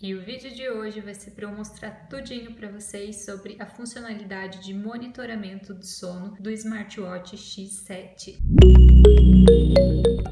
E o vídeo de hoje vai ser para eu mostrar tudinho para vocês sobre a funcionalidade de monitoramento do sono do Smartwatch X7.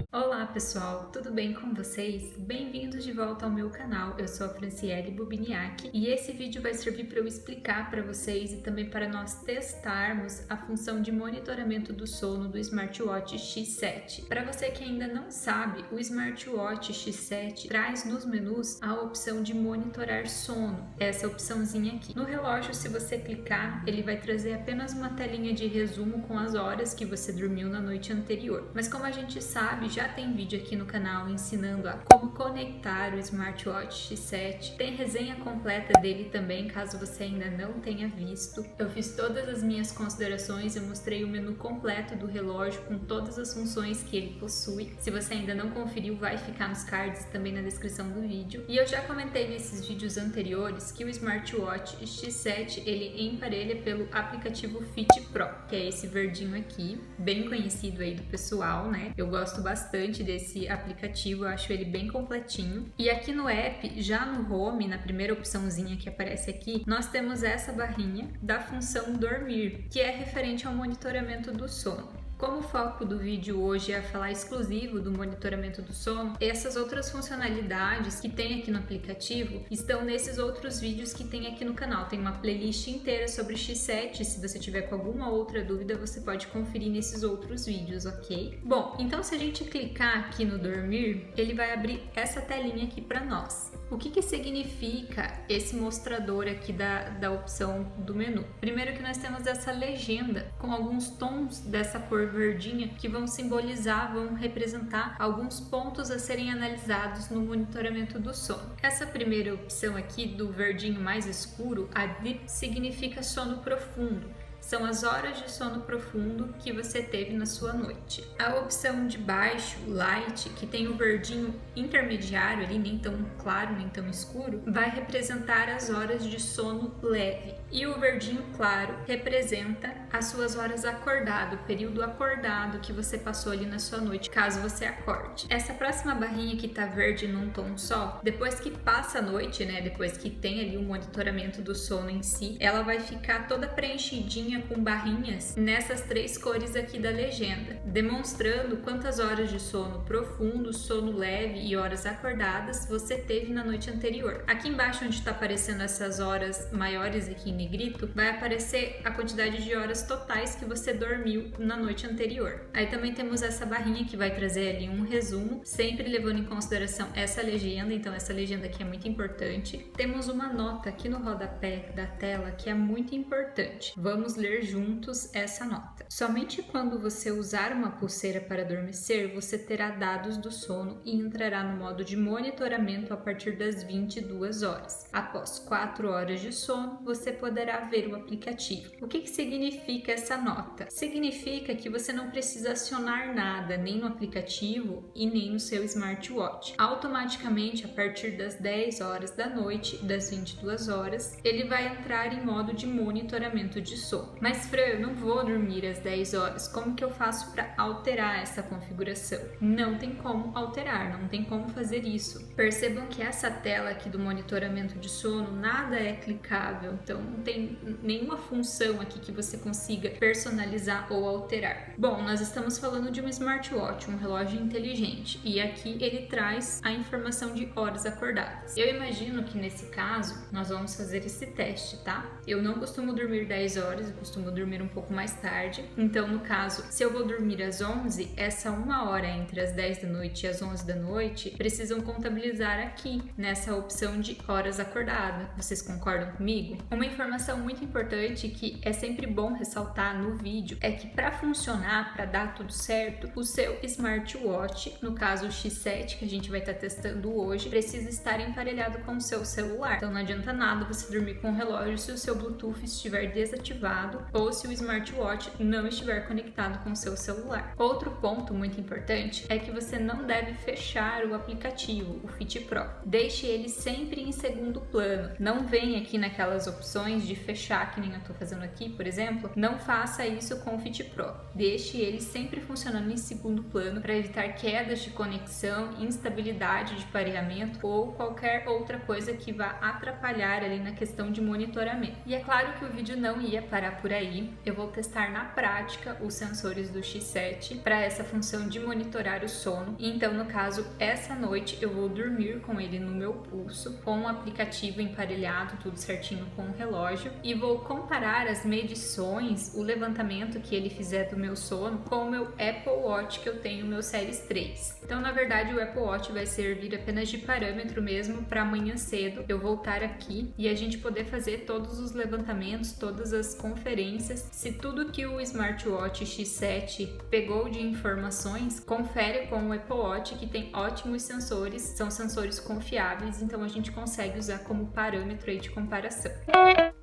Olá pessoal, tudo bem com vocês? Bem-vindos de volta ao meu canal, eu sou a Franciele Bubiniak e esse vídeo vai servir para eu explicar para vocês e também para nós testarmos a função de monitoramento do sono do Smartwatch X7. Para você que ainda não sabe, o Smartwatch X7 traz nos menus a opção de monitorar sono, essa opçãozinha aqui. No relógio, se você clicar, ele vai trazer apenas uma telinha de resumo com as horas que você dormiu na noite anterior. Mas como a gente sabe, já tem vídeo aqui no canal ensinando a como conectar o Smartwatch X7. Tem resenha completa dele também, caso você ainda não tenha visto. Eu fiz todas as minhas considerações, eu mostrei o menu completo do relógio com todas as funções que ele possui. Se você ainda não conferiu, vai ficar nos cards também na descrição do vídeo. E eu já comentei nesses vídeos anteriores que o Smartwatch X7 ele emparelha pelo aplicativo Fit Pro, que é esse verdinho aqui, bem conhecido aí do pessoal, né? Eu gosto bastante desse aplicativo, eu acho ele bem completinho. E aqui no app, já no home, na primeira opçãozinha que aparece aqui, nós temos essa barrinha da função dormir, que é referente ao monitoramento do sono. Como o foco do vídeo hoje é falar exclusivo do monitoramento do sono, essas outras funcionalidades que tem aqui no aplicativo estão nesses outros vídeos que tem aqui no canal. Tem uma playlist inteira sobre X7, se você tiver com alguma outra dúvida, você pode conferir nesses outros vídeos, ok? Bom, então se a gente clicar aqui no dormir, ele vai abrir essa telinha aqui para nós. O que significa esse mostrador aqui da opção do menu? Primeiro que nós temos essa legenda com alguns tons dessa cor verdinha que vão simbolizar, vão representar alguns pontos a serem analisados no monitoramento do sono. Essa primeira opção aqui do verdinho mais escuro, a Deep, significa sono profundo. São as horas de sono profundo que você teve na sua noite. A opção de baixo, Light, que tem o verdinho intermediário ali, nem tão claro, nem tão escuro, vai representar as horas de sono leve. E o verdinho claro representa as suas horas acordado, o período acordado que você passou ali na sua noite, caso você acorde. Essa próxima barrinha que tá verde num tom só, depois que passa a noite, né, depois que tem ali o monitoramento do sono em si, ela vai ficar toda preenchidinha com barrinhas nessas três cores aqui da legenda, demonstrando quantas horas de sono profundo, sono leve e horas acordadas você teve na noite anterior. Aqui embaixo, onde está aparecendo essas horas maiores aqui em negrito, vai aparecer a quantidade de horas totais que você dormiu na noite anterior. Aí também temos essa barrinha que vai trazer ali um resumo, sempre levando em consideração essa legenda, então essa legenda aqui é muito importante. Temos uma nota aqui no rodapé da tela que é muito importante. Vamos ler juntos essa nota. Somente quando você usar uma pulseira para adormecer, você terá dados do sono e entrará no modo de monitoramento a partir das 22 horas. Após 4 horas de sono, você poderá ver o aplicativo. O que significa essa nota? Significa que você não precisa acionar nada, nem no aplicativo e nem no seu smartwatch. Automaticamente, a partir das 10 horas da noite, das 22 horas, ele vai entrar em modo de monitoramento de sono. Mas Fran, eu não vou dormir às 10 horas, como que eu faço para alterar essa configuração? Não tem como alterar, não tem como fazer isso. Percebam que essa tela aqui do monitoramento de sono, nada é clicável, então não tem nenhuma função aqui que você consiga personalizar ou alterar. Bom, nós estamos falando de um smartwatch, um relógio inteligente, e aqui ele traz a informação de horas acordadas. Eu imagino que nesse caso nós vamos fazer esse teste, tá? Eu não costumo dormir 10 horas, eu costumo dormir um pouco mais tarde, então no caso, se eu vou dormir às 11, essa uma hora entre as 10 da noite e as 11 da noite precisam contabilizar aqui nessa opção de horas acordada. Vocês concordam comigo? Uma informação muito importante que é sempre bom ressaltar no vídeo é que para funcionar, para dar tudo certo, o seu smartwatch, no caso o X7 que a gente vai estar testando hoje, precisa estar emparelhado com o seu celular. Então não adianta nada você dormir com o relógio se o seu Bluetooth estiver desativado conectado ou se o smartwatch não estiver conectado com o seu celular. Outro ponto muito importante é que você não deve fechar o aplicativo, o Fit Pro. Deixe ele sempre em segundo plano. Não venha aqui naquelas opções de fechar, que nem eu estou fazendo aqui, por exemplo. Não faça isso com o Fit Pro. Deixe ele sempre funcionando em segundo plano para evitar quedas de conexão, instabilidade de pareamento ou qualquer outra coisa que vá atrapalhar ali na questão de monitoramento. E é claro que o vídeo não ia parar por aí. Eu vou testar na prática os sensores do X7 para essa função de monitorar o sono. Então, no caso, essa noite eu vou dormir com ele no meu pulso, com o aplicativo emparelhado, tudo certinho com o relógio, e vou comparar as medições, o levantamento que ele fizer do meu sono com o meu Apple Watch que eu tenho, o meu Series 3. Então, na verdade, o Apple Watch vai servir apenas de parâmetro mesmo para amanhã cedo eu voltar aqui e a gente poder fazer todos os levantamentos, todas as conferências. Se tudo que o smartwatch X7 pegou de informações, confere com o Apple Watch, que tem ótimos sensores, são sensores confiáveis, então a gente consegue usar como parâmetro aí de comparação.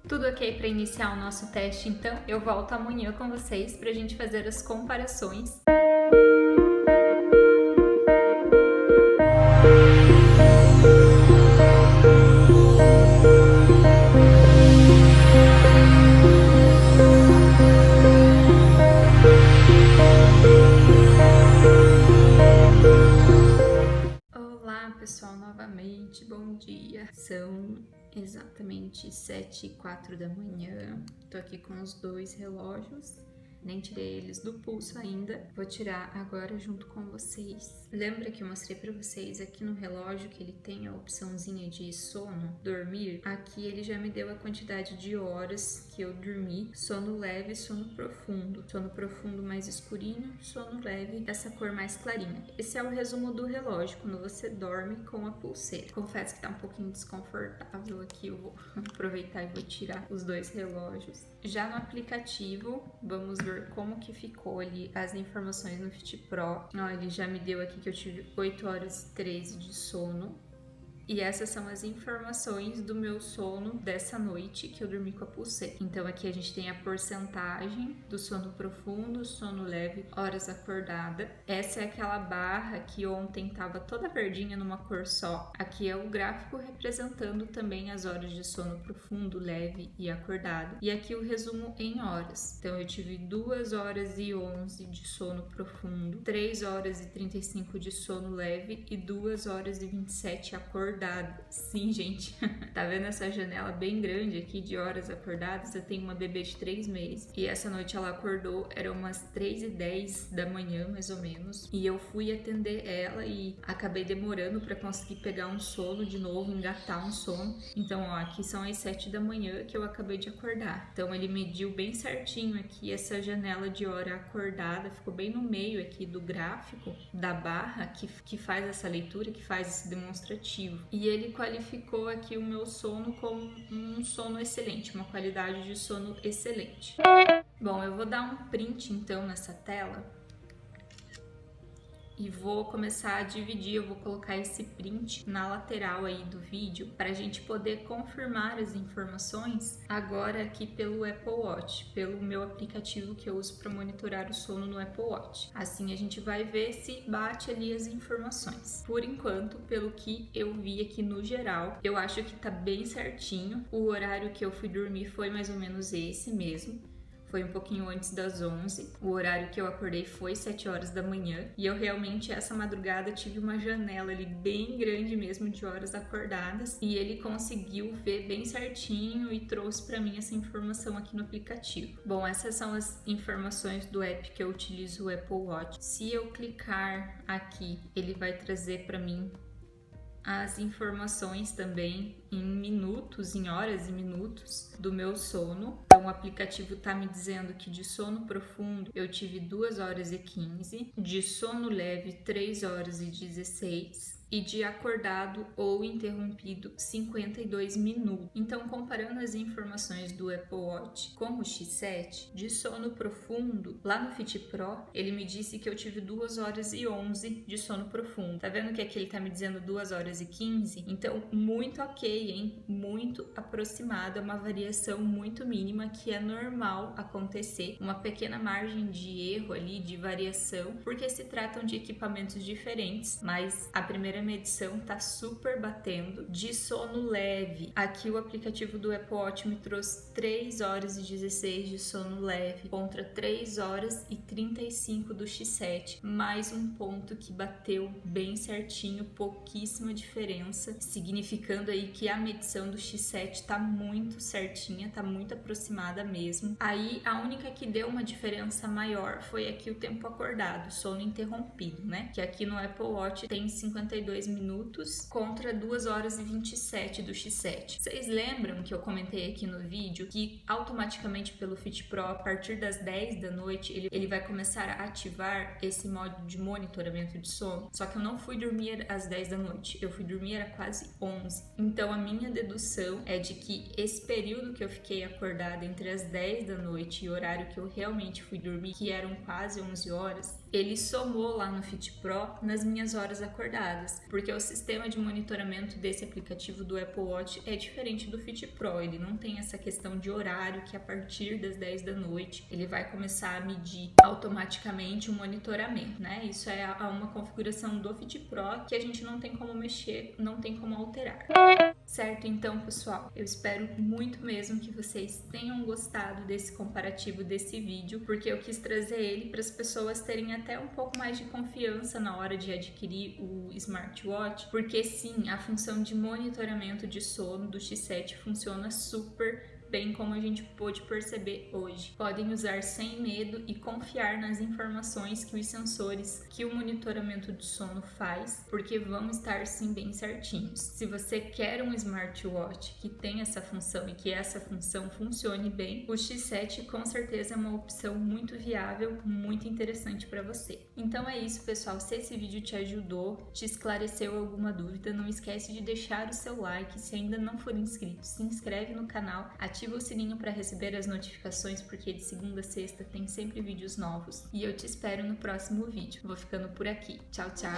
Tudo ok para iniciar o nosso teste, então eu volto amanhã com vocês para a gente fazer as comparações. Olá pessoal, novamente, bom dia. São exatamente 7h04 da manhã. Tô aqui com os dois relógios. Nem tirei eles do pulso ainda. Vou tirar agora junto com vocês. Lembra que eu mostrei pra vocês aqui no relógio que ele tem a opçãozinha de sono, dormir? Aqui ele já me deu a quantidade de horas que eu dormi. Sono leve, sono profundo. Sono profundo mais escurinho, sono leve, essa cor mais clarinha. Esse é o resumo do relógio quando você dorme com a pulseira. Confesso que tá um pouquinho desconfortável aqui. Eu vou aproveitar e vou tirar os dois relógios. Já no aplicativo, vamos ver como que ficou ali as informações no Fit Pro. Ó, ele já me deu aqui que eu tive 8 horas e 13 de sono. E essas são as informações do meu sono dessa noite que eu dormi com a pulseira. Então aqui a gente tem a porcentagem do sono profundo, sono leve, horas acordada. Essa é aquela barra que ontem estava toda verdinha numa cor só. Aqui é o gráfico representando também as horas de sono profundo, leve e acordado. E aqui o resumo em horas. Então eu tive 2 horas e 11 de sono profundo, 3 horas e 35 de sono leve e 2 horas e 27 acordado. Sim, gente, tá vendo essa janela bem grande aqui de horas acordadas? Eu tenho uma bebê de 3 meses e essa noite ela acordou, eram umas 3h10 da manhã, mais ou menos, e eu fui atender ela e acabei demorando pra conseguir pegar um sono de novo, engatar um sono. Então, ó, aqui são as 7 da manhã que eu acabei de acordar. Então, ele mediu bem certinho aqui essa janela de hora acordada, ficou bem no meio aqui do gráfico da barra que faz essa leitura, que faz esse demonstrativo. E ele qualificou aqui o meu sono como um sono excelente, uma qualidade de sono excelente. Bom, eu vou dar um print então nessa tela e vou começar a dividir. Eu vou colocar esse print na lateral aí do vídeo para a gente poder confirmar as informações agora aqui pelo Apple Watch, pelo meu aplicativo que eu uso para monitorar o sono no Apple Watch. Assim a gente vai ver se bate ali as informações. Por enquanto, pelo que eu vi aqui no geral, eu acho que tá bem certinho. O horário que eu fui dormir foi mais ou menos esse mesmo. Foi um pouquinho antes das 11. O horário que eu acordei foi 7 horas da manhã. E eu realmente, essa madrugada, tive uma janela ali bem grande mesmo de horas acordadas. E ele conseguiu ver bem certinho e trouxe para mim essa informação aqui no aplicativo. Bom, essas são as informações do app que eu utilizo, o Apple Watch. Se eu clicar aqui, ele vai trazer para mim as informações também em minutos, em horas e minutos do meu sono. Então o aplicativo tá me dizendo que de sono profundo eu tive 2 horas e 15, de sono leve 3 horas e 16, e de acordado ou interrompido 52 minutos. Então, comparando as informações do Apple Watch com o X7, de sono profundo, lá no Fit Pro, ele me disse que eu tive 2 horas e 11 de sono profundo. Tá vendo que aqui ele tá me dizendo 2 horas e 15? Então, muito ok, hein? Muito aproximado, é uma variação muito mínima que é normal acontecer, uma pequena margem de erro ali, de variação, porque se tratam de equipamentos diferentes, mas a primeira medição tá super batendo. De sono leve, aqui o aplicativo do Apple Watch me trouxe 3 horas e 16 de sono leve, contra 3 horas e 35 do X7, mais um ponto que bateu bem certinho, pouquíssima diferença, significando aí que a medição do X7 tá muito certinha, tá muito aproximada mesmo. Aí a única que deu uma diferença maior foi aqui o tempo acordado, sono interrompido, né? Que aqui no Apple Watch tem 52 minutos contra 2 horas e 27 do X7. Vocês lembram que eu comentei aqui no vídeo que automaticamente pelo Fit Pro, a partir das 10 da noite, ele vai começar a ativar esse modo de monitoramento de sono? Só que eu não fui dormir às 10 da noite, eu fui dormir às quase 11. Então a minha dedução é de que esse período que eu fiquei acordada entre as 10 da noite e o horário que eu realmente fui dormir, que eram quase 11 horas, ele somou lá no Fit Pro nas minhas horas acordadas, porque o sistema de monitoramento desse aplicativo do Apple Watch é diferente do Fit Pro, ele não tem essa questão de horário que a partir das 10 da noite ele vai começar a medir automaticamente o monitoramento, né? Isso é uma configuração do Fit Pro que a gente não tem como mexer, não tem como alterar. Certo? Então, pessoal, eu espero muito mesmo que vocês tenham gostado desse comparativo desse vídeo, porque eu quis trazer ele para as pessoas terem até um pouco mais de confiança na hora de adquirir o smartwatch, porque sim, a função de monitoramento de sono do X7 funciona super bem, como a gente pôde perceber hoje. Podem usar sem medo e confiar nas informações que os sensores que o monitoramento de sono faz, porque vão estar sim bem certinhos. Se você quer um smartwatch que tem essa função e que essa função funcione bem, o X7 com certeza é uma opção muito viável, muito interessante para você. Então é isso, pessoal. Se esse vídeo te ajudou, te esclareceu alguma dúvida, não esquece de deixar o seu like. Se ainda não for inscrito, se inscreve no canal, ativa o sininho para receber as notificações, porque de segunda a sexta tem sempre vídeos novos. E eu te espero no próximo vídeo. Vou ficando por aqui. Tchau, tchau!